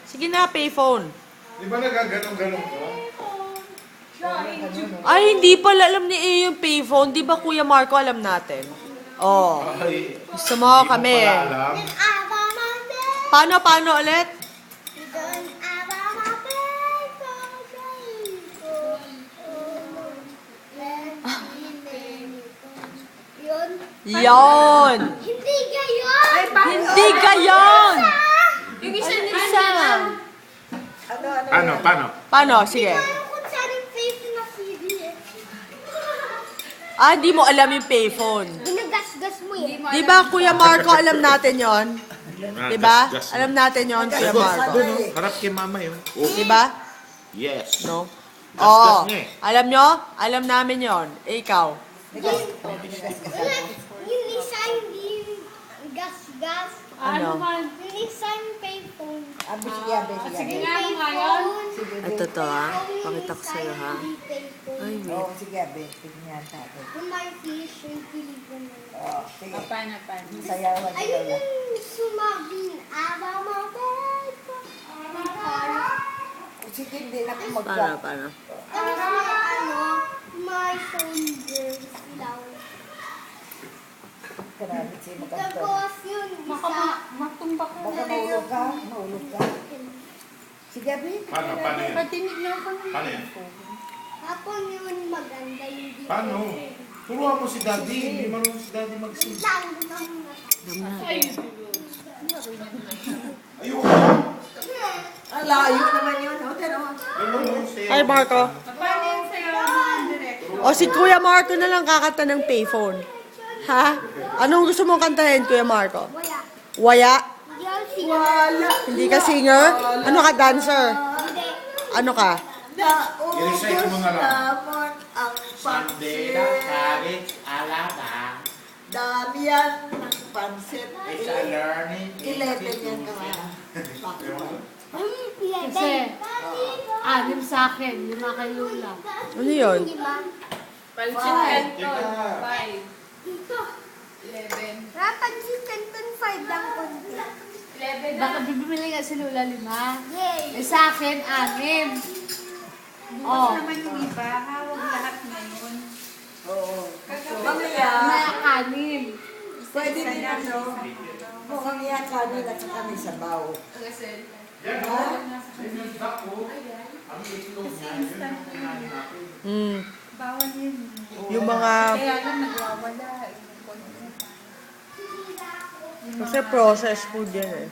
Sige na, payphone. Di ba nagaganon-ganon ko? Ay, hindi pala alam ni A yung payphone. Di ba, Kuya Marco, alam natin? Oh. Ay, Gusto mo hindi kami. pala alam. Paano ulit? Yon! Hindi gayon! Hindi gayon! Yung isa na Isa. Paano? Paano? Sige. Parang kung saan yung face na CD eh. Ah, di mo alam yung payphone. Ginagasgas mo eh. Di ba, Kuya Marco, alam natin yon? Di ba? Alam natin yon, Kuya Marco. Harap kay mama yun. Di ba? Yes. No? Gasgas Oo. niya eh. Alam nyo? Alam namin yon. Ikaw. Wala, yung isa hindi gas-gas. Ano? Yung isa yung payphone. Sige nga, Yung ngayon. payphone. Ito to, ha? Yung Pakita ko isa sa'yo, ha? hindi payphone. Ay, wait. Oo, sige, abe. Tignan natin. Yung may fish, yung piligan mo. Oo, sige. Paano? Sayawan niyo Ayun lang. yung sumabing, aba mo Sige, hindi na ako Paano, paano? Tapos may soldiers ilaw. Karami siya magkanto. Tapos yun, Baka isa. matumbak ko Baka na. mahulog ka. Mahulog ka. Sige, abe. Paano yun? Patinig na ako ng Paano yun? Hapon yun maganda yung dito. Paano? Turuan mo si daddy. Hindi marunong si daddy mag-sing. Ayoko. Ang layo naman yun. O, tara. Ay, Marco. Paano yung sayo ng direct? O, si Kuya Marco na lang kakanta ng payphone. Ha? Anong gusto mong kantahin, Kuya Marco? Wala. Waya? Hindi ako siya. Wala. Hindi ka singer? Ano ka, dancer? Hindi. Ano ka? I-recite mo na lang. Naman ang Sunday, pansit. Karit, Alaba. Dami yan ng pansit. It's a learning. 11 yan naman. Kasi, anim sa akin, 5 kay Lula. Ano yun? Palchin Canton, 5. Dito. 11. Rapan si Canton 5 lang konti. 11 baka bibili nga si Lula 5. Yay! Eh sa akin, 6. Oh. naman yung iba, hawag lahat ngayon. Oo. Mamaya. Mamaya. 6. Pwede din ano. Mukhang yan kanin at saka may sabaw. Yan o. Yung dako. Ang itlog niya. Yun yung kinain natin. Hmm. Bawal yun. Yung mga... Kaya lang nagwawala. Kasi processed food yan eh.